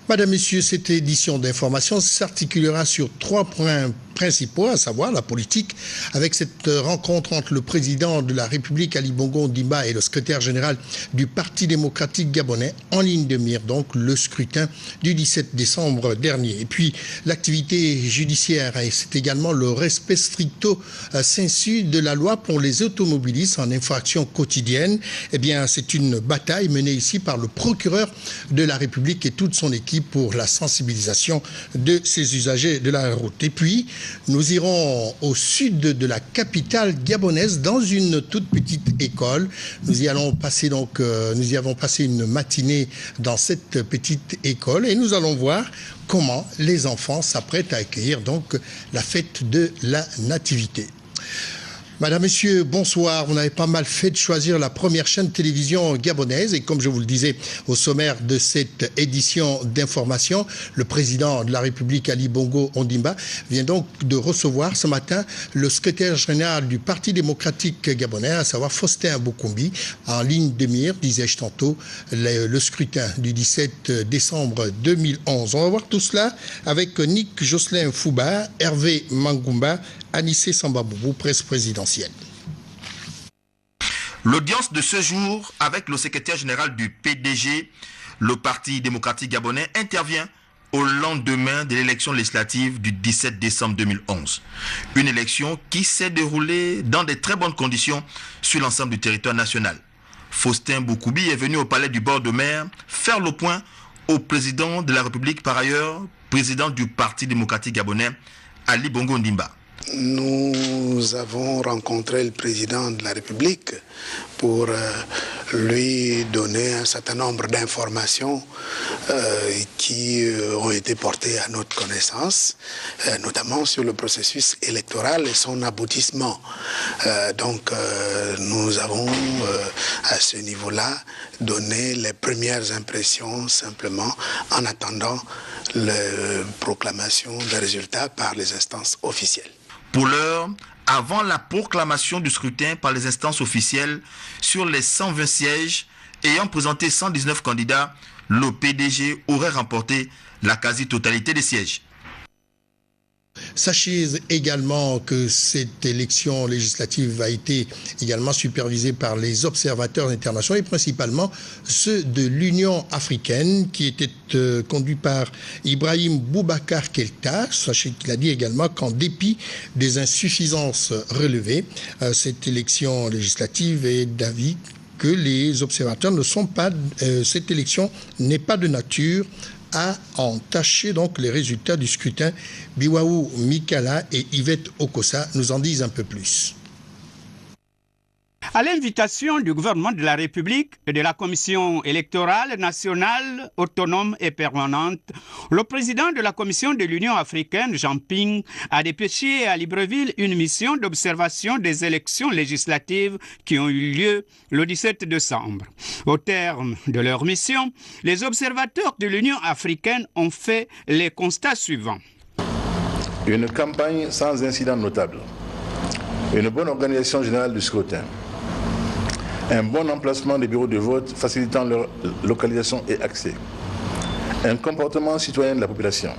Madame, Messieurs, cette édition d'information s'articulera sur 3 points principaux, à savoir la politique, avec cette rencontre entre le président de la République, Ali Bongo Ondimba, et le secrétaire général du Parti démocratique gabonais, en ligne de mire, donc le scrutin du 17 décembre dernier. Et puis, l'activité judiciaire, et c'est également le respect stricto sensu de la loi pour les automobilistes en infraction quotidienne. Eh bien, c'est une bataille menée ici par le procureur de la République et toute son équipe pour la sensibilisation de ces usagers de la route. Et puis, nous irons au sud de la capitale gabonaise dans une toute petite école. Nous y avons passé une matinée dans cette petite école et nous allons voir comment les enfants s'apprêtent à accueillir donc la fête de la Nativité. Madame, Messieurs, bonsoir. Vous n'avez pas mal fait de choisir la première chaîne de télévision gabonaise et comme je vous le disais au sommaire de cette édition d'information, le président de la République, Ali Bongo Ondimba, vient donc de recevoir ce matin le secrétaire général du Parti démocratique gabonais, à savoir Faustin Boukoumbi, en ligne de mire, disais-je tantôt, le scrutin du 17 décembre 2011. On va voir tout cela avec Nick Jocelyn Fouba, Hervé Mangoumba, Anissé Sambaboubou, presse présidentielle. L'audience de ce jour avec le secrétaire général du PDG, le Parti démocratique gabonais, intervient au lendemain de l'élection législative du 17 décembre 2011. Une élection qui s'est déroulée dans de très bonnes conditions sur l'ensemble du territoire national. Faustin Boukoumbi est venu au palais du bord de mer faire le point au président de la République, par ailleurs président du Parti démocratique gabonais, Ali Bongo Ondimba. Nous avons rencontré le président de la République pour lui donner un certain nombre d'informations qui ont été portées à notre connaissance, notamment sur le processus électoral et son aboutissement. Nous avons à ce niveau-là donné les premières impressions simplement en attendant la proclamation des résultats par les instances officielles. Pour l'heure, avant la proclamation du scrutin par les instances officielles sur les 120 sièges ayant présenté 119 candidats, le PDG aurait remporté la quasi-totalité des sièges. Sachez également que cette élection législative a été également supervisée par les observateurs internationaux et principalement ceux de l'Union africaine qui étaient conduits par Ibrahim Boubacar Keïta. Sachez qu'il a dit également qu'en dépit des insuffisances relevées, cette élection législative est d'avis que les observateurs ne sont pas, cette élection n'est pas de nature à entacher donc les résultats du scrutin. Biwaou Mikala et Yvette Okosa nous en disent un peu plus. À l'invitation du gouvernement de la République et de la Commission électorale nationale, autonome et permanente, le président de la Commission de l'Union africaine, Jean Ping, a dépêché à Libreville une mission d'observation des élections législatives qui ont eu lieu le 17 décembre. Au terme de leur mission, les observateurs de l'Union africaine ont fait les constats suivants. Une campagne sans incident notable, une bonne organisation générale du scrutin, un bon emplacement des bureaux de vote facilitant leur localisation et accès, un comportement citoyen de la population,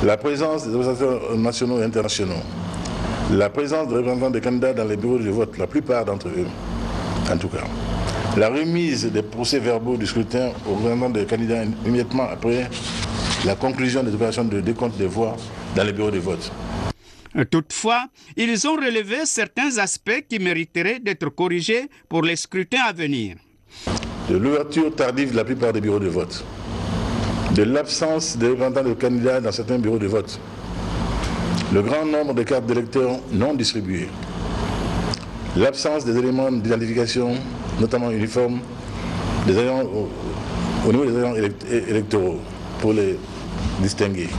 la présence des observateurs nationaux et internationaux, la présence de représentants des candidats dans les bureaux de vote, la plupart d'entre eux, en tout cas, la remise des procès-verbaux du scrutin aux représentants des candidats immédiatement après la conclusion des opérations de décompte des voix dans les bureaux de vote. Toutefois, ils ont relevé certains aspects qui mériteraient d'être corrigés pour les scrutins à venir. De l'ouverture tardive de la plupart des bureaux de vote, de l'absence des représentants de candidats dans certains bureaux de vote, le grand nombre de cartes d'électeurs non distribuées, l'absence des éléments d'identification, notamment uniformes, des agents, au niveau des agents électoraux, pour les distinguer,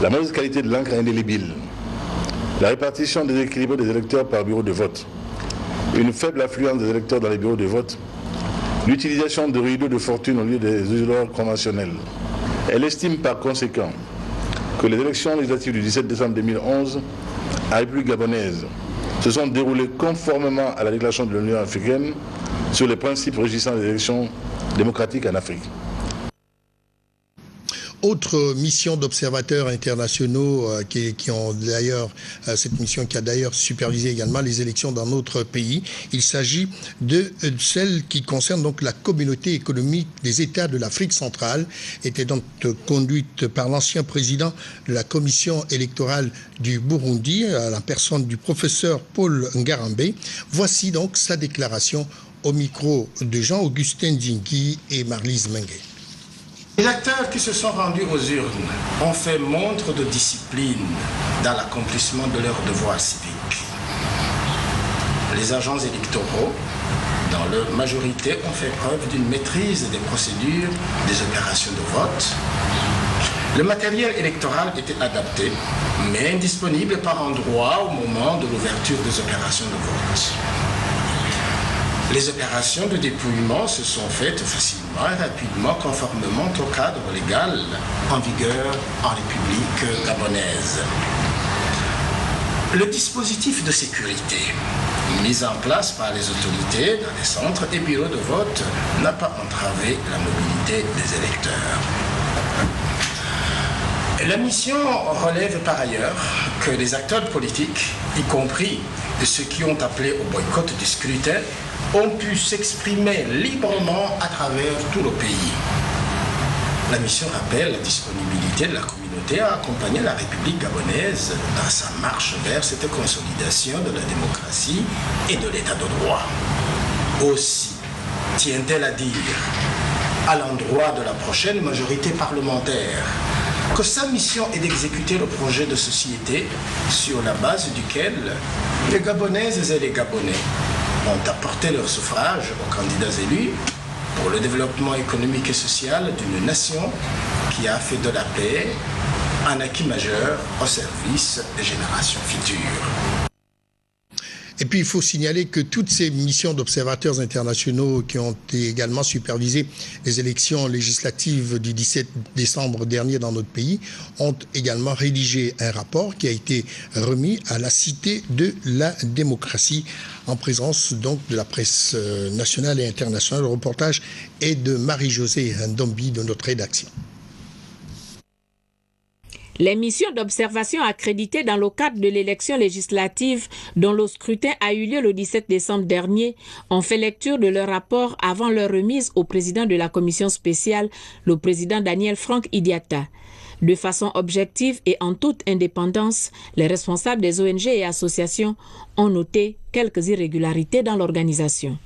la mauvaise qualité de l'encre indélébile, la répartition déséquilibrée des électeurs par bureau de vote, une faible affluence des électeurs dans les bureaux de vote, l'utilisation de rideaux de fortune au lieu des isoloirs conventionnels. Elle estime par conséquent que les élections législatives du 17 décembre 2011 à la République gabonaise se sont déroulées conformément à la déclaration de l'Union africaine sur les principes régissant les élections démocratiques en Afrique. Autre mission d'observateurs internationaux qui ont d'ailleurs, cette mission qui a d'ailleurs supervisé également les élections dans notre pays. Il s'agit de celle qui concerne donc la communauté économique des États de l'Afrique centrale, était donc conduite par l'ancien président de la commission électorale du Burundi, à la personne du professeur Paul Ngarambe. Voici donc sa déclaration au micro de Jean-Augustin Dingui et Marlise Mengue. Les acteurs qui se sont rendus aux urnes ont fait montre de discipline dans l'accomplissement de leurs devoirs civiques. Les agents électoraux, dans leur majorité, ont fait preuve d'une maîtrise des procédures des opérations de vote. Le matériel électoral était adapté, mais indisponible par endroits au moment de l'ouverture des opérations de vote. Les opérations de dépouillement se sont faites facilement et rapidement conformément au cadre légal en vigueur en République gabonaise. Le dispositif de sécurité mis en place par les autorités dans les centres et bureaux de vote n'a pas entravé la mobilité des électeurs. La mission relève par ailleurs que les acteurs politiques, y compris ceux qui ont appelé au boycott du scrutin, ont pu s'exprimer librement à travers tout le pays. La mission rappelle la disponibilité de la communauté à accompagner la République gabonaise dans sa marche vers cette consolidation de la démocratie et de l'état de droit. Aussi, tient-elle à dire, à l'endroit de la prochaine majorité parlementaire, que sa mission est d'exécuter le projet de société sur la base duquel les Gabonaises et les Gabonais ont apporté leur suffrage aux candidats élus pour le développement économique et social d'une nation qui a fait de la paix un acquis majeur au service des générations futures. Et puis il faut signaler que toutes ces missions d'observateurs internationaux qui ont également supervisé les élections législatives du 17 décembre dernier dans notre pays ont également rédigé un rapport qui a été remis à la Cité de la démocratie en présence donc de la presse nationale et internationale. Le reportage est de Marie-Josée Ndombi de notre rédaction. Les missions d'observation accréditées dans le cadre de l'élection législative dont le scrutin a eu lieu le 17 décembre dernier ont fait lecture de leur rapport avant leur remise au président de la commission spéciale, le président Daniel Franck Idiata. De façon objective et en toute indépendance, les responsables des ONG et associations ont noté quelques irrégularités dans l'organisation.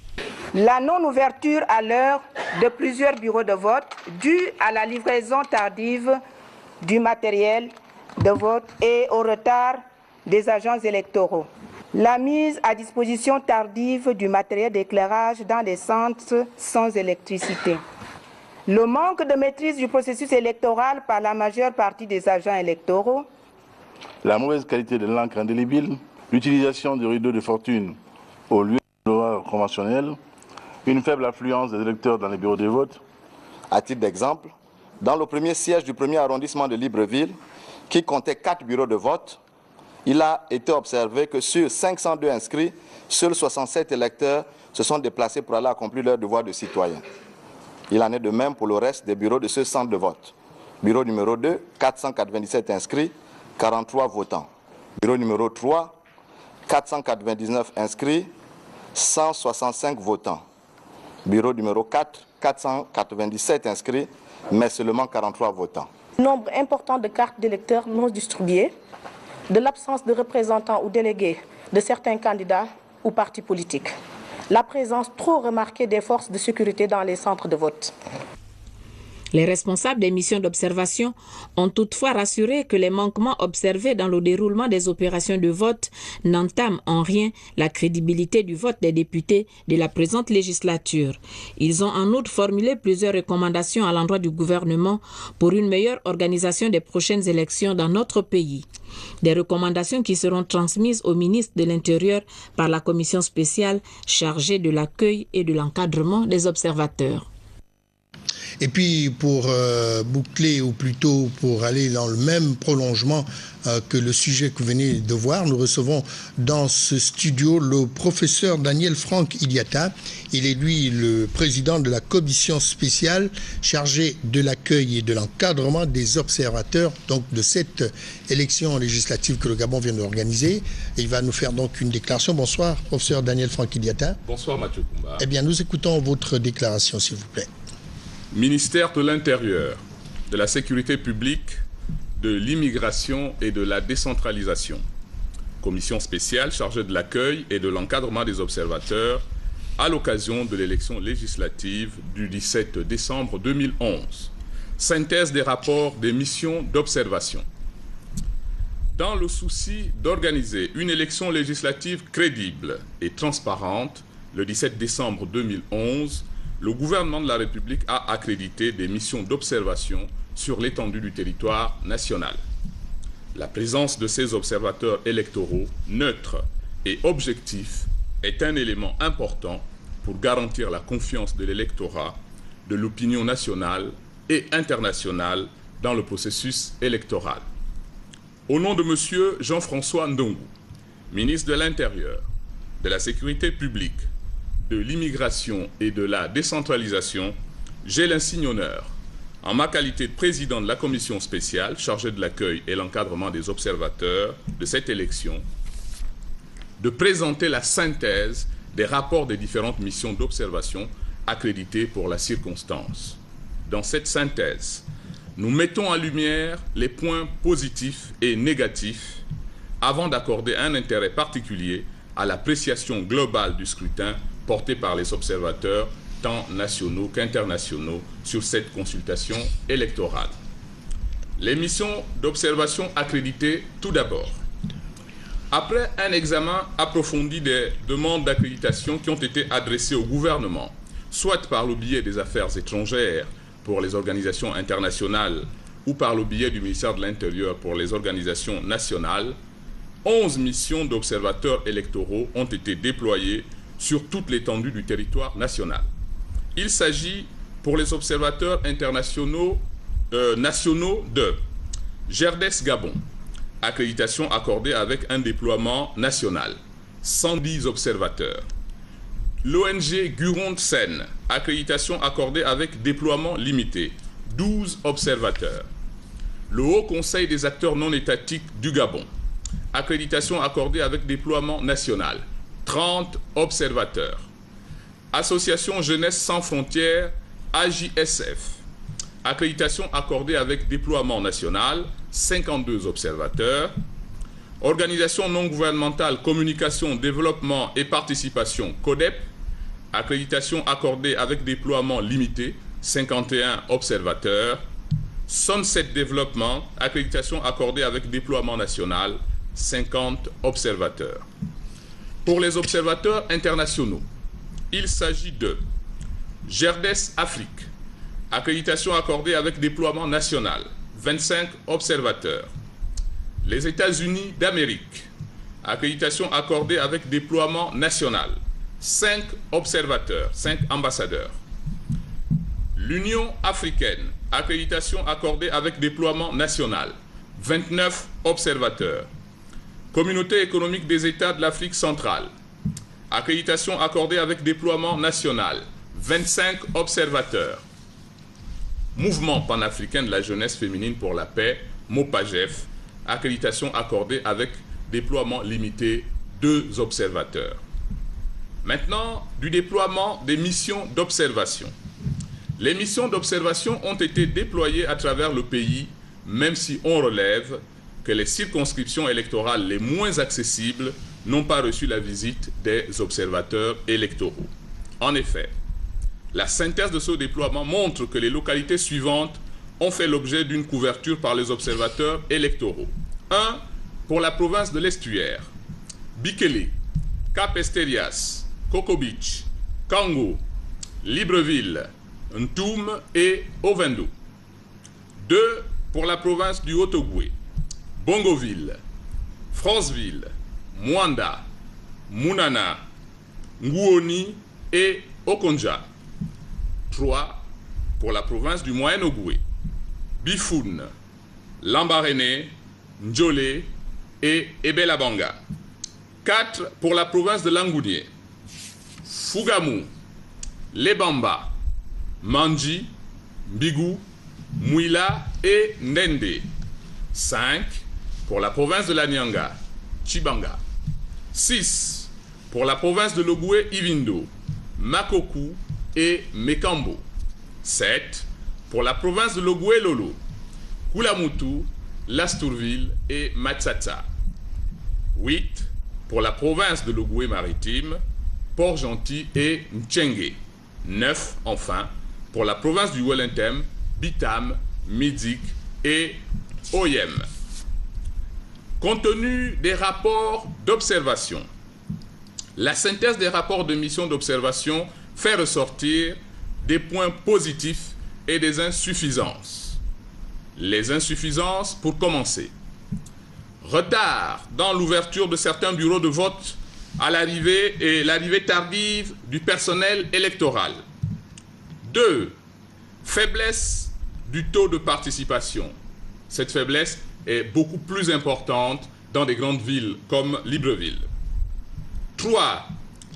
La non-ouverture à l'heure de plusieurs bureaux de vote due à la livraison tardive du matériel de vote et au retard des agents électoraux. La mise à disposition tardive du matériel d'éclairage dans les centres sans électricité. Le manque de maîtrise du processus électoral par la majeure partie des agents électoraux. La mauvaise qualité de l'encre indélébile, l'utilisation de rideaux de fortune au lieu de l'horaire conventionnel, une faible affluence des électeurs dans les bureaux de vote. À titre d'exemple, dans le premier siège du premier arrondissement de Libreville, qui comptait 4 bureaux de vote, il a été observé que sur 502 inscrits, seuls 67 électeurs se sont déplacés pour aller accomplir leur devoir de citoyen. Il en est de même pour le reste des bureaux de ce centre de vote. Bureau numéro 2, 497 inscrits, 43 votants. Bureau numéro 3, 499 inscrits, 165 votants. Bureau numéro 4, 497 inscrits, mais seulement 43 votants. Nombre important de cartes d'électeurs non distribuées, de l'absence de représentants ou délégués de certains candidats ou partis politiques, la présence trop remarquée des forces de sécurité dans les centres de vote. Les responsables des missions d'observation ont toutefois rassuré que les manquements observés dans le déroulement des opérations de vote n'entament en rien la crédibilité du vote des députés de la présente législature. Ils ont en outre formulé plusieurs recommandations à l'endroit du gouvernement pour une meilleure organisation des prochaines élections dans notre pays. Des recommandations qui seront transmises au ministre de l'Intérieur par la commission spéciale chargée de l'accueil et de l'encadrement des observateurs. Et puis pour boucler, ou plutôt pour aller dans le même prolongement que le sujet que vous venez de voir, nous recevons dans ce studio le professeur Daniel Franck Iliata. Il est lui le président de la commission spéciale chargée de l'accueil et de l'encadrement des observateurs donc de cette élection législative que le Gabon vient d'organiser. Il va nous faire donc une déclaration. Bonsoir, professeur Daniel Franck Iliata. Bonsoir, Mathieu Koumba. Eh bien, nous écoutons votre déclaration, s'il vous plaît. Ministère de l'Intérieur, de la Sécurité publique, de l'immigration et de la décentralisation. Commission spéciale chargée de l'accueil et de l'encadrement des observateurs à l'occasion de l'élection législative du 17 décembre 2011. Synthèse des rapports des missions d'observation. Dans le souci d'organiser une élection législative crédible et transparente, le 17 décembre 2011, le gouvernement de la République a accrédité des missions d'observation sur l'étendue du territoire national. La présence de ces observateurs électoraux neutres et objectifs est un élément important pour garantir la confiance de l'électorat, de l'opinion nationale et internationale dans le processus électoral. Au nom de M. Jean-François Ndongo, ministre de l'Intérieur, de la Sécurité publique, de l'immigration et de la décentralisation, j'ai l'insigne honneur, en ma qualité de président de la commission spéciale chargée de l'accueil et l'encadrement des observateurs de cette élection, de présenter la synthèse des rapports des différentes missions d'observation accréditées pour la circonstance. Dans cette synthèse, nous mettons en lumière les points positifs et négatifs avant d'accorder un intérêt particulier à l'appréciation globale du scrutin porté par les observateurs tant nationaux qu'internationaux sur cette consultation électorale. Les missions d'observation accréditées tout d'abord. Après un examen approfondi des demandes d'accréditation qui ont été adressées au gouvernement, soit par le biais des affaires étrangères pour les organisations internationales ou par le biais du ministère de l'Intérieur pour les organisations nationales, 11 missions d'observateurs électoraux ont été déployées sur toute l'étendue du territoire national. Il s'agit pour les observateurs internationaux nationaux de GERDES Gabon, accréditation accordée avec un déploiement national, 110 observateurs. L'ONG Guronde Sen, accréditation accordée avec déploiement limité, 12 observateurs. Le Haut Conseil des acteurs non étatiques du Gabon, accréditation accordée avec déploiement national, 30 observateurs. Association Jeunesse sans frontières, AJSF, accréditation accordée avec déploiement national, 52 observateurs. Organisation non gouvernementale, communication, développement et participation, CODEP, accréditation accordée avec déploiement limité, 51 observateurs. Sunset Développement, accréditation accordée avec déploiement national, 50 observateurs. Pour les observateurs internationaux, il s'agit de GERDES Afrique, accréditation accordée avec déploiement national, 25 observateurs. Les États-Unis d'Amérique, accréditation accordée avec déploiement national, 5 observateurs, 5 ambassadeurs. L'Union africaine, accréditation accordée avec déploiement national, 29 observateurs. Communauté économique des États de l'Afrique centrale, accréditation accordée avec déploiement national, 25 observateurs. Mouvement panafricain de la jeunesse féminine pour la paix, MOPAGEF, accréditation accordée avec déploiement limité, 2 observateurs. Maintenant, du déploiement des missions d'observation. Les missions d'observation ont été déployées à travers le pays, même si on relève que les circonscriptions électorales les moins accessibles n'ont pas reçu la visite des observateurs électoraux. En effet, la synthèse de ce déploiement montre que les localités suivantes ont fait l'objet d'une couverture par les observateurs électoraux. 1. Pour la province de l'Estuaire, Bikele, Cap-Esterias, Coco Beach, Kango, Libreville, Ntoum et Ovendo. 2. Pour la province du Haut-Ogooué, Bongoville, Franceville, Mwanda, Mounana, Ngouoni et Okonja. 3. pour la province du Moyen-Ogooué, Bifoun, Lambaréné, Ndjolé et Ebelabanga. 4 pour la province de Langounié, Fougamou, Lebamba, Mandji, Mbigou, Mouila et Ndende. 5 pour la province de la Nyanga, Tchibanga. 6 pour la province de l'Ogooué-Ivindo, Makokou et Mekambo. 7 pour la province de l'Ogooué-Lolo, Koulamoutou, Lastourville et Matsatsa. 8 pour la province de l'Ogooué-Maritime, Port-Gentil et Ntchengue. 9 enfin pour la province du Wellington, Bitam, Midik et Oyem. Compte tenu des rapports d'observation, la synthèse des rapports de mission d'observation fait ressortir des points positifs et des insuffisances. Les insuffisances, pour commencer. Retard dans l'ouverture de certains bureaux de vote à l'arrivée et l'arrivée tardive du personnel électoral. 2. Faiblesse du taux de participation. Cette faiblesse est beaucoup plus importante dans des grandes villes comme Libreville. 3.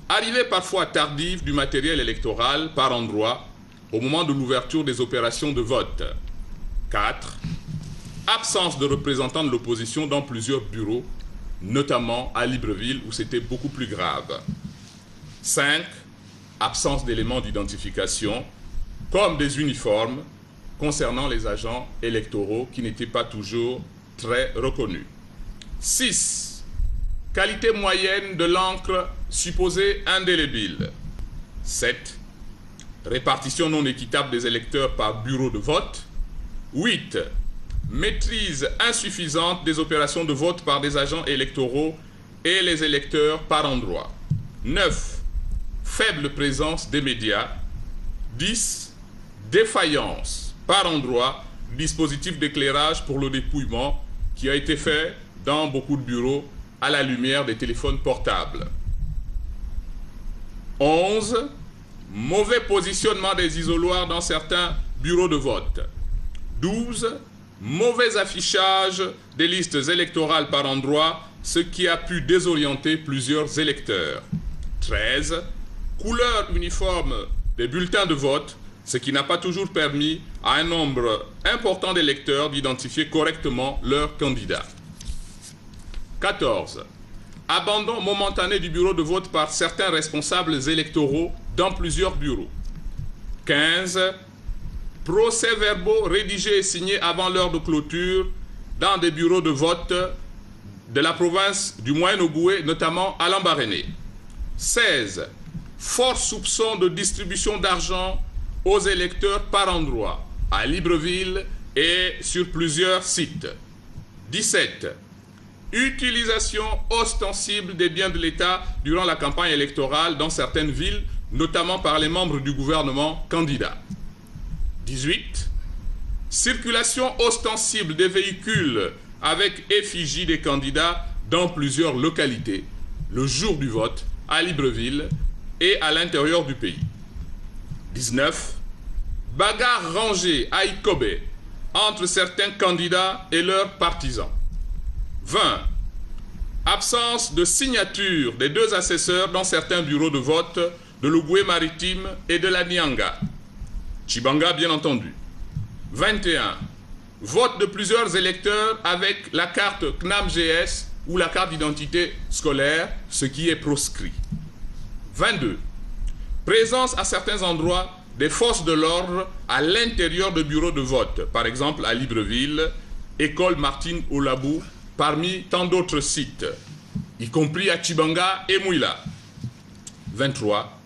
Arrivée parfois tardive du matériel électoral par endroit au moment de l'ouverture des opérations de vote. 4. Absence de représentants de l'opposition dans plusieurs bureaux, notamment à Libreville où c'était beaucoup plus grave. 5. Absence d'éléments d'identification, comme des uniformes, concernant les agents électoraux qui n'étaient pas toujours très reconnus. 6. Qualité moyenne de l'encre supposée indélébile. 7. Répartition non équitable des électeurs par bureau de vote. 8. Maîtrise insuffisante des opérations de vote par des agents électoraux et les électeurs par endroit. 9. Faible présence des médias. 10. Défaillance par endroit du dispositif d'éclairage pour le dépouillement qui a été fait dans beaucoup de bureaux à la lumière des téléphones portables. 11. Mauvais positionnement des isoloirs dans certains bureaux de vote. 12. Mauvais affichage des listes électorales par endroit, ce qui a pu désorienter plusieurs électeurs. 13. Couleur uniforme des bulletins de vote, ce qui n'a pas toujours permis à un nombre important d'électeurs d'identifier correctement leur candidat. 14. Abandon momentané du bureau de vote par certains responsables électoraux dans plusieurs bureaux. 15. Procès-verbaux rédigés et signés avant l'heure de clôture dans des bureaux de vote de la province du Moyen-Ogooué, notamment à Lambaréné. 16. Fort soupçon de distribution d'argent aux électeurs par endroit, à Libreville et sur plusieurs sites. 17. Utilisation ostensible des biens de l'État durant la campagne électorale dans certaines villes, notamment par les membres du gouvernement candidat. 18. Circulation ostensible des véhicules avec effigie des candidats dans plusieurs localités, le jour du vote, à Libreville et à l'intérieur du pays. 19. Bagarre rangée à Ikobe entre certains candidats et leurs partisans. 20. Absence de signature des 2 assesseurs dans certains bureaux de vote de l'Ogooué-Maritime et de la Nyanga. Tchibanga, bien entendu. 21. Vote de plusieurs électeurs avec la carte CNAM-GS ou la carte d'identité scolaire, ce qui est proscrit. 22. Présence à certains endroits des forces de l'ordre à l'intérieur de bureaux de vote, par exemple à Libreville, École Martine Olabou, parmi tant d'autres sites, y compris à Tchibanga et Mouila. 23.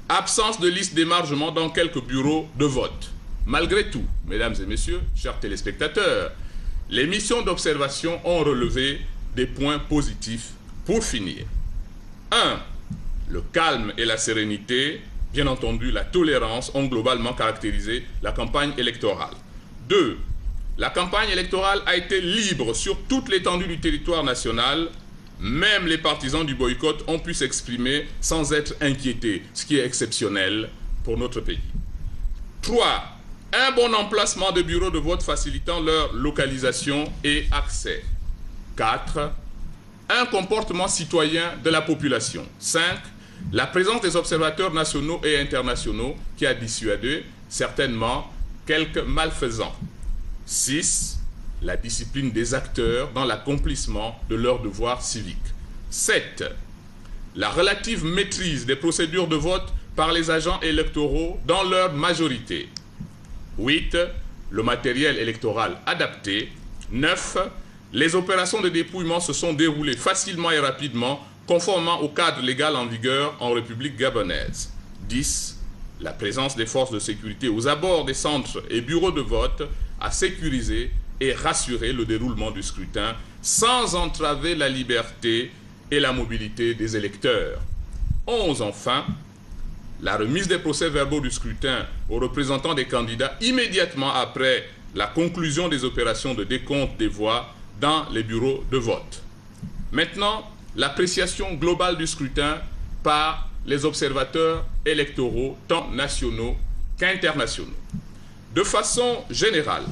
Absence de liste d'émargement dans quelques bureaux de vote. Malgré tout, mesdames et messieurs, chers téléspectateurs, les missions d'observation ont relevé des points positifs pour finir. 1. Le calme et la sérénité, bien entendu la tolérance, ont globalement caractérisé la campagne électorale. 2. La campagne électorale a été libre sur toute l'étendue du territoire national. Même les partisans du boycott ont pu s'exprimer sans être inquiétés, ce qui est exceptionnel pour notre pays. 3. Un bon emplacement de bureaux de vote facilitant leur localisation et accès. 4. Un comportement citoyen de la population. 5. La présence des observateurs nationaux et internationaux qui a dissuadé certainement quelques malfaisants. 6. La discipline des acteurs dans l'accomplissement de leurs devoirs civiques. 7. La relative maîtrise des procédures de vote par les agents électoraux dans leur majorité. 8. Le matériel électoral adapté. 9. Les opérations de dépouillement se sont déroulées facilement et rapidement, conformément au cadre légal en vigueur en République gabonaise. 10. La présence des forces de sécurité aux abords des centres et bureaux de vote a sécurisé et rassuré le déroulement du scrutin sans entraver la liberté et la mobilité des électeurs. 11. Enfin, la remise des procès-verbaux du scrutin aux représentants des candidats immédiatement après la conclusion des opérations de décompte des voix dans les bureaux de vote. Maintenant, l'appréciation globale du scrutin par les observateurs électoraux, tant nationaux qu'internationaux. De façon générale,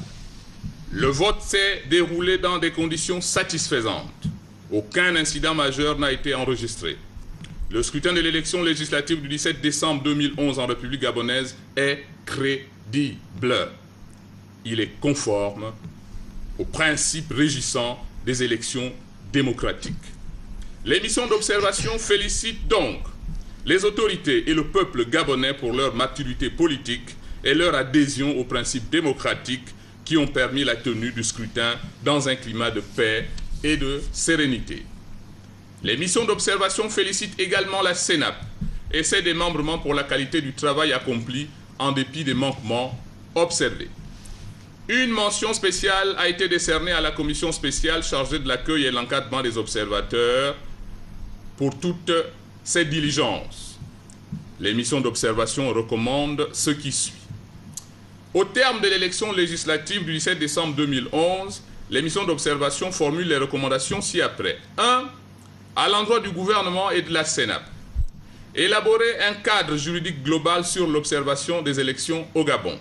le vote s'est déroulé dans des conditions satisfaisantes. Aucun incident majeur n'a été enregistré. Le scrutin de l'élection législative du 17 décembre 2011 en République gabonaise est crédible. Il est conforme aux principes régissant des élections démocratiques. Les missions d'observation félicitent donc les autorités et le peuple gabonais pour leur maturité politique et leur adhésion aux principes démocratiques qui ont permis la tenue du scrutin dans un climat de paix et de sérénité. Les missions d'observation félicitent également la CENAP et ses démembrements pour la qualité du travail accompli en dépit des manquements observés. Une mention spéciale a été décernée à la commission spéciale chargée de l'accueil et l'encadrement des observateurs pour toutes ces diligences. Les missions d'observation recommandent ce qui suit. Au terme de l'élection législative du 17 décembre 2011, les missions d'observation formulent les recommandations ci-après. 1. À l'endroit du gouvernement et de la CENAP, élaborer un cadre juridique global sur l'observation des élections au Gabon.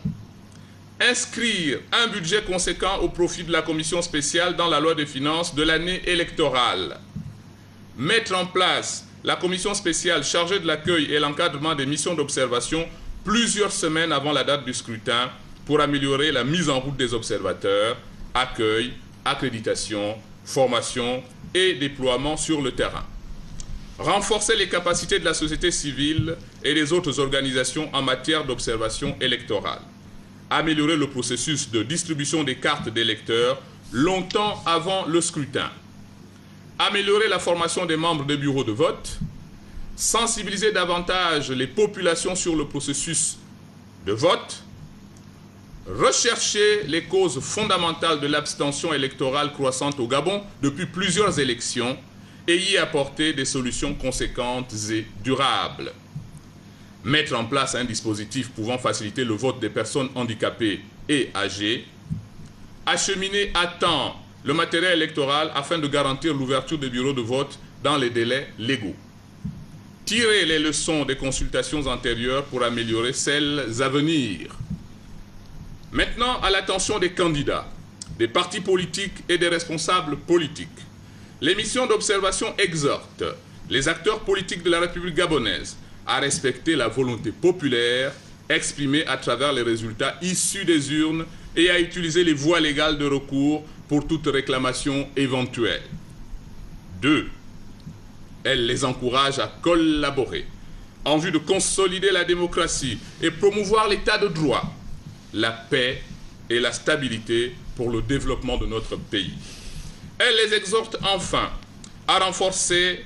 Inscrire un budget conséquent au profit de la commission spéciale dans la loi des finances de l'année électorale. Mettre en place la commission spéciale chargée de l'accueil et l'encadrement des missions d'observation plusieurs semaines avant la date du scrutin pour améliorer la mise en route des observateurs, accueil, accréditation, formation et déploiement sur le terrain. Renforcer les capacités de la société civile et des autres organisations en matière d'observation électorale. Améliorer le processus de distribution des cartes d'électeurs longtemps avant le scrutin. Améliorer la formation des membres des bureaux de vote. Sensibiliser davantage les populations sur le processus de vote. Rechercher les causes fondamentales de l'abstention électorale croissante au Gabon depuis plusieurs élections et y apporter des solutions conséquentes et durables. Mettre en place un dispositif pouvant faciliter le vote des personnes handicapées et âgées. Acheminer à temps le matériel électoral afin de garantir l'ouverture des bureaux de vote dans les délais légaux. Tirer les leçons des consultations antérieures pour améliorer celles à venir. Maintenant, à l'attention des candidats, des partis politiques et des responsables politiques. Les missions d'observation exhortent les acteurs politiques de la République gabonaise à respecter la volonté populaire exprimée à travers les résultats issus des urnes et à utiliser les voies légales de recours pour toute réclamation éventuelle. 2. Elle les encourage à collaborer en vue de consolider la démocratie et promouvoir l'état de droit, la paix et la stabilité pour le développement de notre pays. Elle les exhorte enfin à renforcer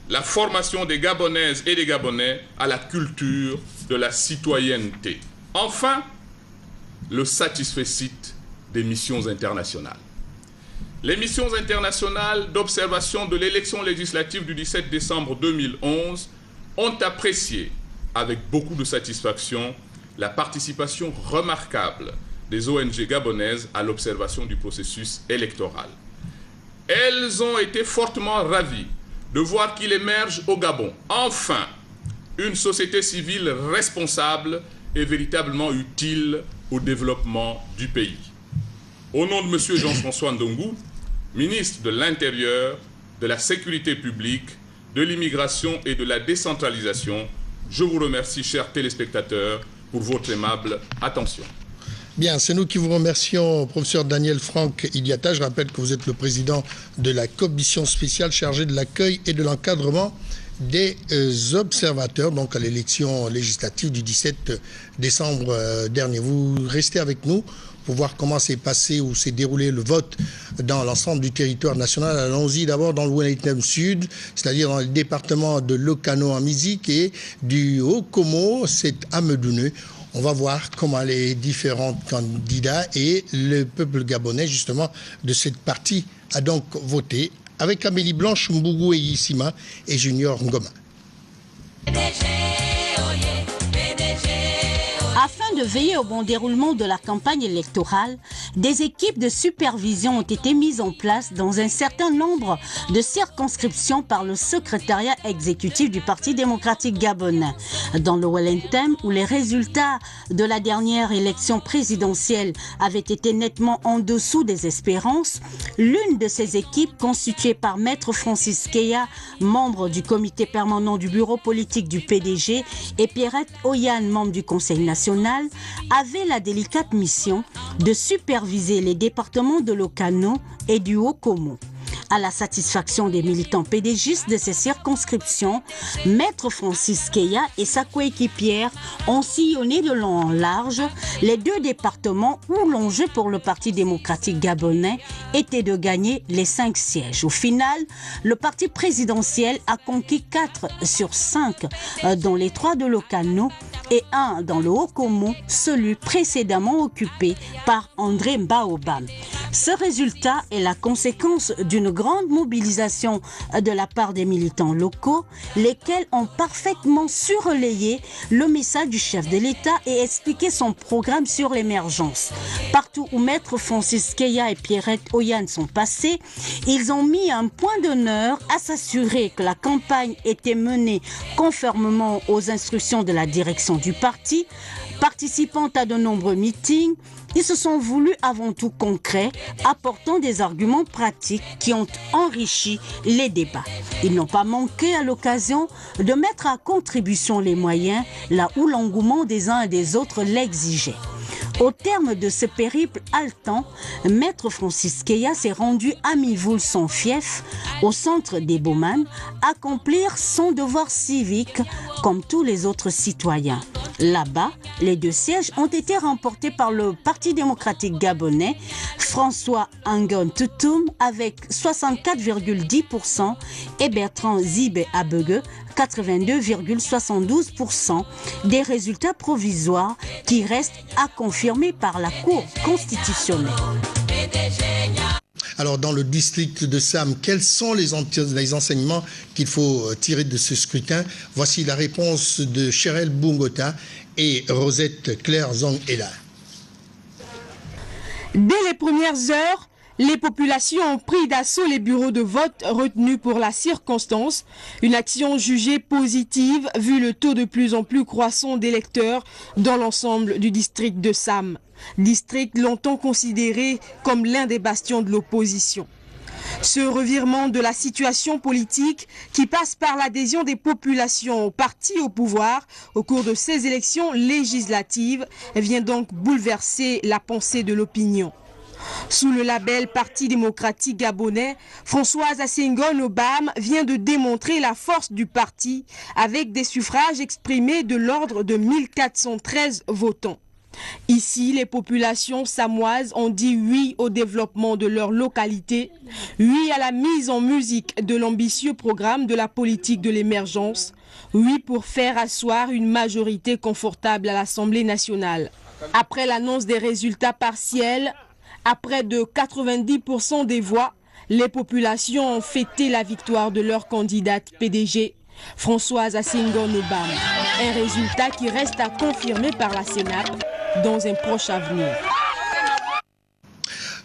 la formation des Gabonaises et des Gabonais à la culture de la citoyenneté. Enfin, le satisfecit des missions internationales. Les missions internationales d'observation de l'élection législative du 17 décembre 2011 ont apprécié avec beaucoup de satisfaction la participation remarquable des ONG gabonaises à l'observation du processus électoral. Elles ont été fortement ravies de voir qu'il émerge au Gabon, enfin, une société civile responsable et véritablement utile au développement du pays. Au nom de M. Jean-François Ndongou, ministre de l'Intérieur, de la Sécurité publique, de l'immigration et de la décentralisation, je vous remercie, chers téléspectateurs, pour votre aimable attention. Bien, c'est nous qui vous remercions, professeur Daniel Franck Iliata. Je rappelle que vous êtes le président de la commission spéciale chargée de l'accueil et de l'encadrement des observateurs, donc à l'élection législative du 17 décembre dernier. Vous restez avec nous pour voir comment s'est passé ou s'est déroulé le vote dans l'ensemble du territoire national. Allons-y d'abord dans le Wellington Sud, c'est-à-dire dans les départements de Lokano en Mizik et du Haut-Komo, c'est à Medoune. On va voir comment les différents candidats et le peuple gabonais, justement, de cette partie a donc voté avec Amélie Blanche Mbougou et Yissima et Junior Ngoma. Afin de veiller au bon déroulement de la campagne électorale, des équipes de supervision ont été mises en place dans un certain nombre de circonscriptions par le secrétariat exécutif du Parti démocratique gabonais. Dans le Wellington, où les résultats de la dernière élection présidentielle avaient été nettement en dessous des espérances, l'une de ces équipes, constituée par Maître Francis Keya, membre du comité permanent du bureau politique du PDG, et Pierrette Oyan, membre du Conseil national, avait la délicate mission de superviser les départements de Lokano et du Haut-Komo. À la satisfaction des militants pédégistes de ces circonscriptions, Maître Francis Keya et sa coéquipière ont sillonné de long en large les deux départements où l'enjeu pour le Parti démocratique gabonais était de gagner les 5 sièges. Au final, le parti présidentiel a conquis 4 sur 5, dont les 3 de Lokano et 1 dans le Haut-Komo, celui précédemment occupé par André Mbaobam. Ce résultat est la conséquence d'une grande mobilisation de la part des militants locaux, lesquels ont parfaitement su relayer le message du chef de l'État et expliqué son programme sur l'émergence. Partout où Maître Francis Keya et Pierrette Oyan sont passés, ils ont mis un point d'honneur à s'assurer que la campagne était menée conformément aux instructions de la direction du parti. Participant à de nombreux meetings, ils se sont voulus avant tout concrets, apportant des arguments pratiques qui ont enrichi les débats. Ils n'ont pas manqué à l'occasion de mettre à contribution les moyens là où l'engouement des uns et des autres l'exigeait. Au terme de ce périple haletant, Maître Francis Keya s'est rendu à Mivoul, son fief, au centre des Bowman, accomplir son devoir civique comme tous les autres citoyens. Là-bas, les 2 sièges ont été remportés par le Parti démocratique gabonais, François Angon Toutoum avec 64,10% et Bertrand Zibé Abeugue 82,72%, des résultats provisoires qui restent à confirmer par la Cour constitutionnelle. Alors, dans le district de Sam, quels sont les enseignements qu'il faut tirer de ce scrutin? Voici la réponse de Cheryl Bungota et Rosette Claire Zong-Ela. Dès les premières heures, les populations ont pris d'assaut les bureaux de vote retenus pour la circonstance, une action jugée positive vu le taux de plus en plus croissant d'électeurs dans l'ensemble du district de Sam, district longtemps considéré comme l'un des bastions de l'opposition. Ce revirement de la situation politique qui passe par l'adhésion des populations au parti au pouvoir au cours de ces élections législatives vient donc bouleverser la pensée de l'opinion. Sous le label Parti démocratique gabonais, Françoise Assingon-Obam vient de démontrer la force du parti avec des suffrages exprimés de l'ordre de 1413 votants. Ici, les populations samoises ont dit oui au développement de leur localité, oui à la mise en musique de l'ambitieux programme de la politique de l'émergence, oui pour faire asseoir une majorité confortable à l'Assemblée nationale. Après l'annonce des résultats partiels, à près de 90% des voix, les populations ont fêté la victoire de leur candidate PDG, Françoise Assingon-Obam. Un résultat qui reste à confirmer par la Sénat dans un proche avenir.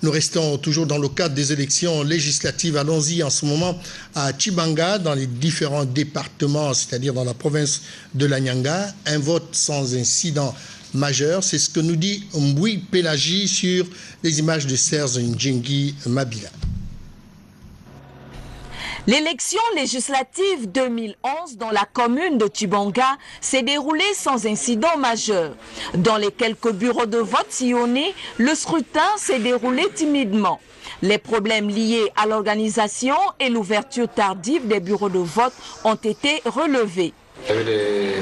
Nous restons toujours dans le cadre des élections législatives. Allons-y en ce moment à Tchibanga, dans les différents départements, c'est-à-dire dans la province de l'Anyanga. Un vote sans incident majeur. C'est ce que nous dit Mboui Pélagie sur les images de Serge Ndjengi Mabila. L'élection législative 2011 dans la commune de Tibanga s'est déroulée sans incident majeur. Dans les quelques bureaux de vote sillonnés, le scrutin s'est déroulé timidement. Les problèmes liés à l'organisation et l'ouverture tardive des bureaux de vote ont été relevés. Il y avait des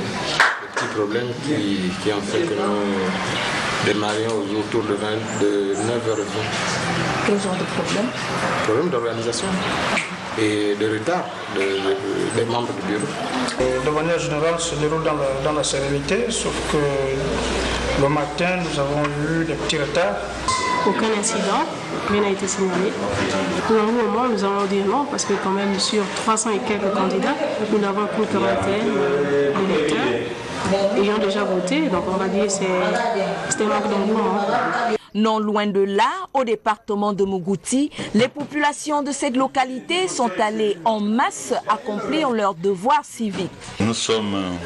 petits problèmes qui ont fait que nous démarrions autour de 9h20. Quel genre de problème? Problème d'organisation et de retard des membres du bureau. De manière générale, se déroule dans la sérénité, sauf que le matin, nous avons eu des petits retards. Aucun incident, rien n'a été signalé. Pour le moment, nous allons dire non, parce que quand même sur 300 et quelques candidats, nous n'avons qu'une quarantaine d'électeurs ayant déjà voté, donc on va dire que c'est un manque d'engouement. Non loin de là, au département de Mougouti, les populations de cette localité sont allées en masse accomplir leur devoir civique. Nous sommes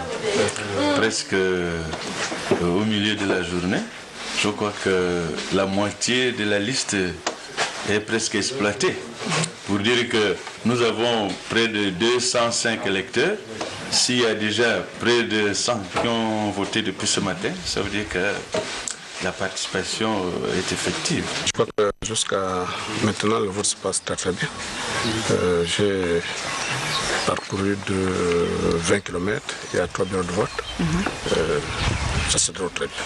presque au milieu de la journée. Je crois que la moitié de la liste est presque exploitée. Pour dire que nous avons près de 205 électeurs. S'il y a déjà près de 100 qui ont voté depuis ce matin, ça veut dire que la participation est effective. Je crois que jusqu'à maintenant, le vote se passe très très bien. J'ai parcouru de 20 km, il y a 3 bureaux de vote. Ça se déroule très bien.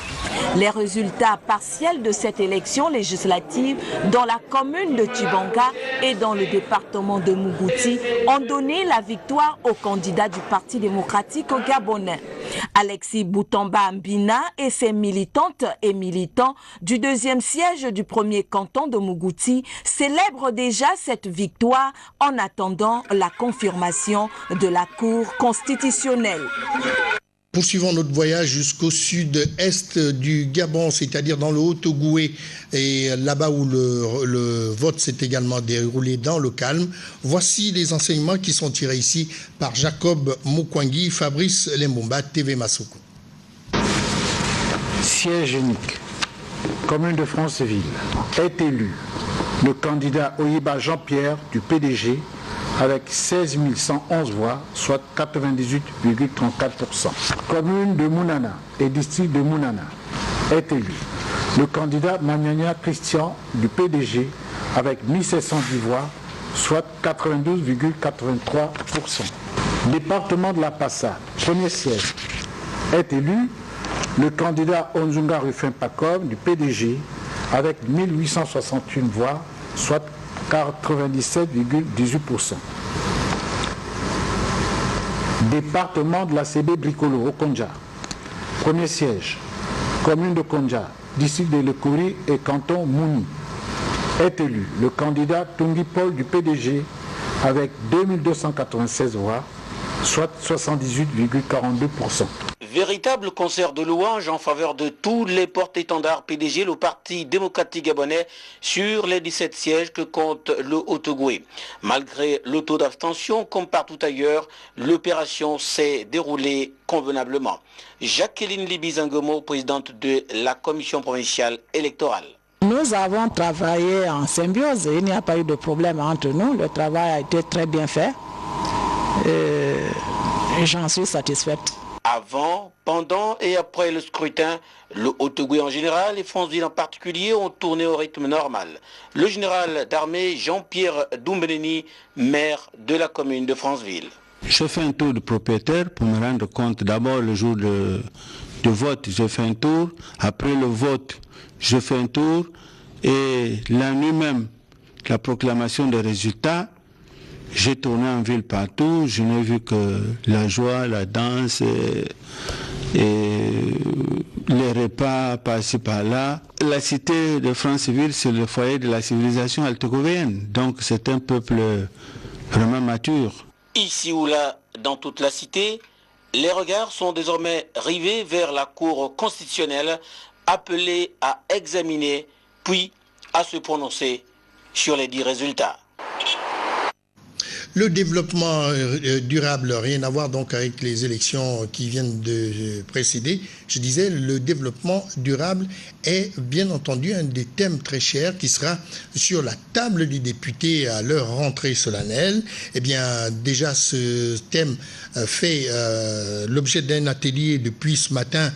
Les résultats partiels de cette élection législative dans la commune de Tibanga et dans le département de Mougouti ont donné la victoire au candidat du Parti démocratique gabonais. Alexis Boutamba Mbina et ses militantes et militants du deuxième siège du premier canton de Mougouti célèbrent déjà cette victoire en attendant la confirmation de la Cour constitutionnelle. Poursuivons notre voyage jusqu'au sud-est du Gabon, c'est-à-dire dans le Haut-Ogoué, et là-bas où le vote s'est également déroulé dans le calme. Voici les enseignements qui sont tirés ici par Jacob Moukwangi, Fabrice Lembomba, TV Masoko. Siège unique, commune de Franceville, est élu le candidat Oyiba Jean-Pierre du PDG avec 16 111 voix, soit 98,34%. Commune de Mounana et district de Mounana est élu le candidat Maniania Christian du PDG avec 1710 voix, soit 92,83%. Département de la Passade, premier siège, est élu le candidat Onzunga Rufin Pacom du PDG avec 1861 voix, soit 97,18%. Département de la CB Bricolo au Konja. Premier siège, commune de Konja, district de Lekouri et canton Mouni. Est élu le candidat Tungi Paul du PDG avec 2296 voix, soit 78,42%. Véritable concert de louanges en faveur de tous les porte-étendards PDG, le Parti démocratique gabonais, sur les 17 sièges que compte le Haut-Ogoué. Malgré le taux d'abstention, comme partout ailleurs, l'opération s'est déroulée convenablement. Jacqueline Libizangomo, présidente de la commission provinciale électorale. Nous avons travaillé en symbiose, il n'y a pas eu de problème entre nous, le travail a été très bien fait et j'en suis satisfaite. Avant, pendant et après le scrutin, le Haut-Ogoué en général et Franceville en particulier ont tourné au rythme normal. Le général d'armée Jean-Pierre Doumbeneni, maire de la commune de Franceville. Je fais un tour de propriétaire pour me rendre compte. D'abord le jour de vote, je fais un tour. Après le vote, je fais un tour. Et la nuit même, la proclamation des résultats, j'ai tourné en ville partout, je n'ai vu que la joie, la danse et les repas par-ci par-là. La cité de Franceville, c'est le foyer de la civilisation altogovéenne, donc c'est un peuple vraiment mature. Ici ou là, dans toute la cité, les regards sont désormais rivés vers la Cour constitutionnelle, appelée à examiner, puis à se prononcer sur les 10 résultats. Le développement durable, rien à voir donc avec les élections qui viennent de précéder. Je disais, le développement durable est bien entendu un des thèmes très chers qui sera sur la table des députés à leur rentrée solennelle. Eh bien, déjà, ce thème fait l'objet d'un atelier depuis ce matin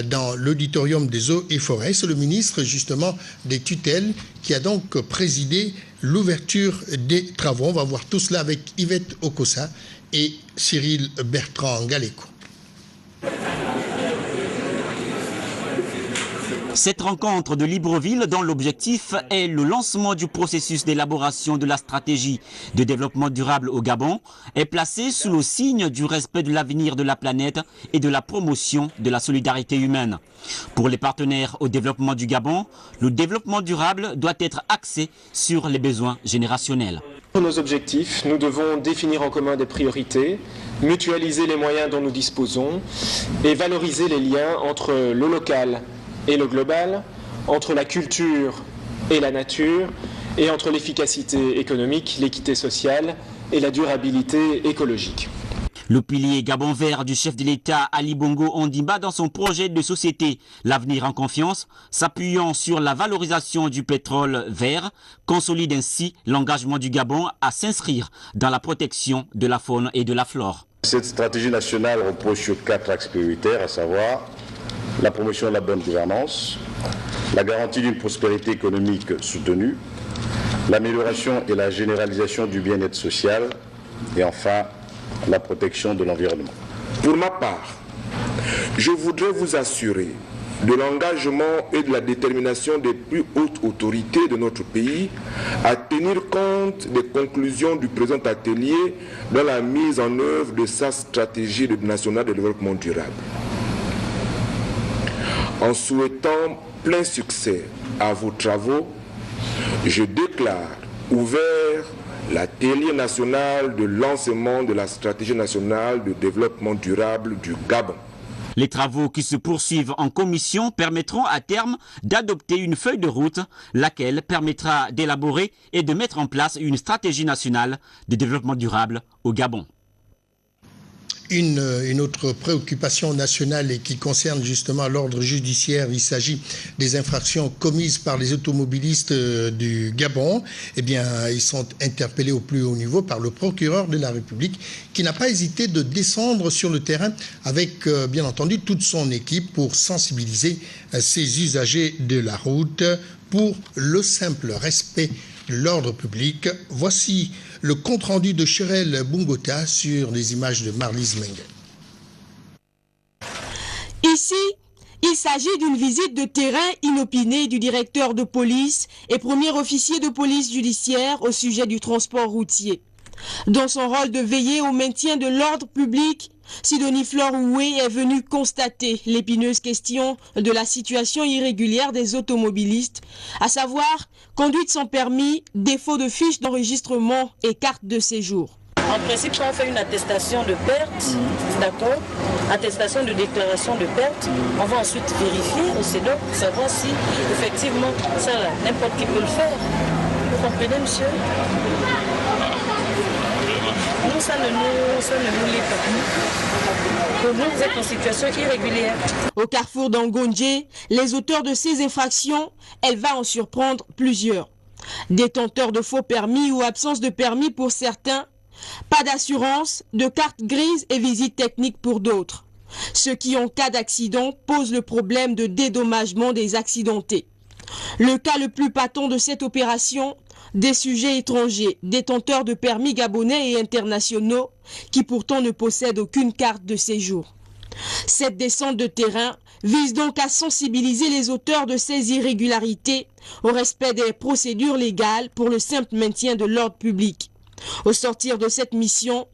dans l'auditorium des eaux et forêts. C'est le ministre, justement, des tutelles qui a donc présidé l'ouverture des travaux. On va voir tout cela avec Yvette Okosa et Cyril Bertrand Galéco. Cette rencontre de Libreville, dont l'objectif est le lancement du processus d'élaboration de la stratégie de développement durable au Gabon, est placée sous le signe du respect de l'avenir de la planète et de la promotion de la solidarité humaine. Pour les partenaires au développement du Gabon, le développement durable doit être axé sur les besoins générationnels. Pour nos objectifs, nous devons définir en commun des priorités, mutualiser les moyens dont nous disposons et valoriser les liens entre le local et le global, entre la culture et la nature, et entre l'efficacité économique, l'équité sociale et la durabilité écologique. Le pilier Gabon vert du chef de l'État Ali Bongo Ondimba dans son projet de société L'avenir en confiance, s'appuyant sur la valorisation du pétrole vert, consolide ainsi l'engagement du Gabon à s'inscrire dans la protection de la faune et de la flore. Cette stratégie nationale repose sur 4 axes prioritaires, à savoir la promotion de la bonne gouvernance, la garantie d'une prospérité économique soutenue, l'amélioration et la généralisation du bien-être social et enfin la protection de l'environnement. Pour ma part, je voudrais vous assurer de l'engagement et de la détermination des plus hautes autorités de notre pays à tenir compte des conclusions du présent atelier dans la mise en œuvre de sa stratégie nationale de développement durable. En souhaitant plein succès à vos travaux, je déclare ouvert l'atelier national de lancement de la stratégie nationale de développement durable du Gabon. Les travaux qui se poursuivent en commission permettront à terme d'adopter une feuille de route, laquelle permettra d'élaborer et de mettre en place une stratégie nationale de développement durable au Gabon. Une autre préoccupation nationale et qui concerne justement l'ordre judiciaire, il s'agit des infractions commises par les automobilistes du Gabon. Eh bien, ils sont interpellés au plus haut niveau par le procureur de la République qui n'a pas hésité de descendre sur le terrain avec, bien entendu, toute son équipe pour sensibiliser ces usagers de la route pour le simple respect de l'ordre public. Voici le compte-rendu de Cherel Bungota sur les images de Marlise Mengue. Ici, il s'agit d'une visite de terrain inopinée du directeur de police et premier officier de police judiciaire au sujet du transport routier. Dans son rôle de veiller au maintien de l'ordre public, Sidonie Flore Oué est venue constater l'épineuse question de la situation irrégulière des automobilistes, à savoir conduite sans permis, défaut de fiche d'enregistrement et carte de séjour. En principe, quand on fait une attestation de perte, d'accord, attestation de déclaration de perte, on va ensuite vérifier au CEDOC pour savoir si effectivement ça là, n'importe qui peut le faire. Vous comprenez, monsieur? Nous, ça ne nous l'est pas. Pour nous, vous êtes en situation irrégulière. Au carrefour d'Angondje, les auteurs de ces infractions, elle va en surprendre plusieurs. Détenteurs de faux permis ou absence de permis pour certains, pas d'assurance, de carte grise et visite technique pour d'autres. Ce qui, en cas d'accident, pose le problème de dédommagement des accidentés. Le cas le plus patent de cette opération, des sujets étrangers, détenteurs de permis gabonais et internationaux, qui pourtant ne possèdent aucune carte de séjour. Cette descente de terrain vise donc à sensibiliser les auteurs de ces irrégularités au respect des procédures légales pour le simple maintien de l'ordre public. Au sortir de cette mission,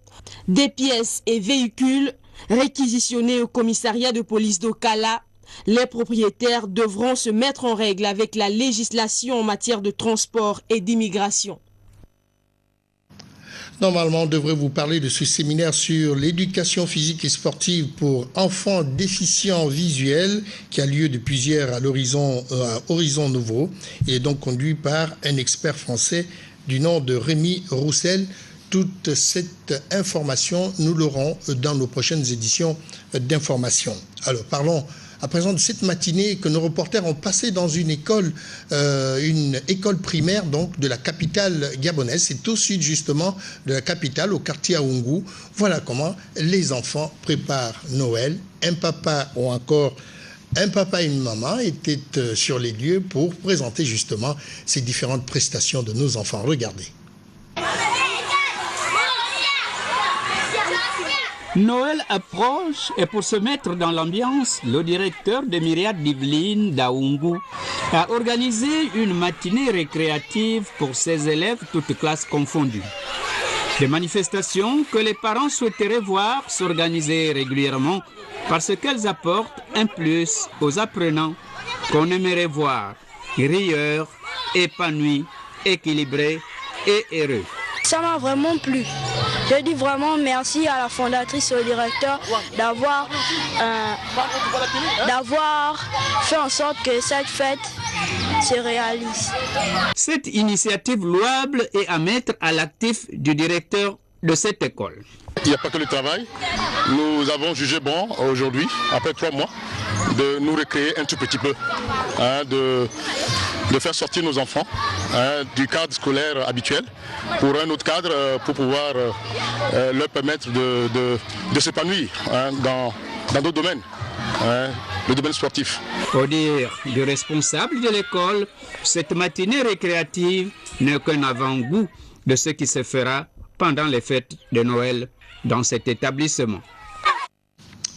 des pièces et véhicules réquisitionnés au commissariat de police d'Okala, les propriétaires devront se mettre en règle avec la législation en matière de transport et d'immigration. Normalement, on devrait vous parler de ce séminaire sur l'éducation physique et sportive pour enfants déficients visuels qui a lieu depuis hier à Horizon Nouveau. Il est donc conduit par un expert français du nom de Rémi Roussel. toute cette information, nous l'aurons dans nos prochaines éditions d'information. Alors, parlons à présent de cette matinée que nos reporters ont passé dans une école primaire donc de la capitale gabonaise. C'est au sud justement de la capitale, au quartier Aoungou. Voilà comment les enfants préparent Noël. Un papa ou encore un papa et une maman étaient sur les lieux pour présenter justement ces différentes prestations de nos enfants. Regardez. Noël approche et pour se mettre dans l'ambiance, le directeur de Myriade d'Yveline d'Aoungou a organisé une matinée récréative pour ses élèves, toutes classes confondues. Des manifestations que les parents souhaiteraient voir s'organiser régulièrement parce qu'elles apportent un plus aux apprenants qu'on aimerait voir rieurs, épanouis, équilibrés et heureux. Ça m'a vraiment plu. Je dis vraiment merci à la fondatrice et au directeur d'avoir fait en sorte que cette fête se réalise. Cette initiative louable est à mettre à l'actif du directeur de cette école. Il n'y a pas que le travail. Nous avons jugé bon aujourd'hui, après 3 mois, de nous recréer un tout petit peu, de faire sortir nos enfants du cadre scolaire habituel pour un autre cadre, pour pouvoir leur permettre de s'épanouir dans d'autres domaines, le domaine sportif. Au dire du responsable de l'école, cette matinée récréative n'est qu'un avant-goût de ce qui se fera pendant les fêtes de Noël dans cet établissement.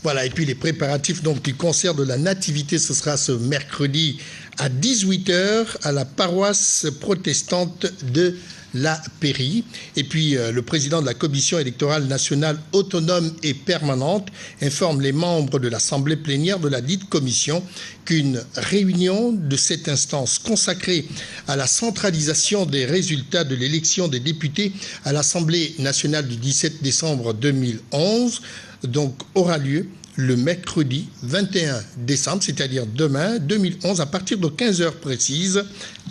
Voilà, et puis les préparatifs donc, du concert de la Nativité, ce sera ce mercredi à 18h à la paroisse protestante de la Pairie. Et puis le président de la Commission électorale nationale autonome et permanente informe les membres de l'Assemblée plénière de la dite commission qu'une réunion de cette instance consacrée à la centralisation des résultats de l'élection des députés à l'Assemblée nationale du 17 décembre 2011 donc aura lieu le mercredi 21 décembre, c'est-à-dire demain 2011, à partir de 15h précises,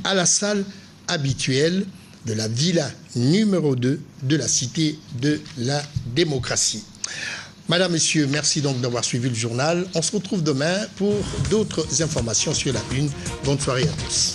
à la salle habituelle de la villa numéro 2 de la Cité de la Démocratie. Madame, Messieurs, merci donc d'avoir suivi le journal. On se retrouve demain pour d'autres informations sur la une. Bonne soirée à tous.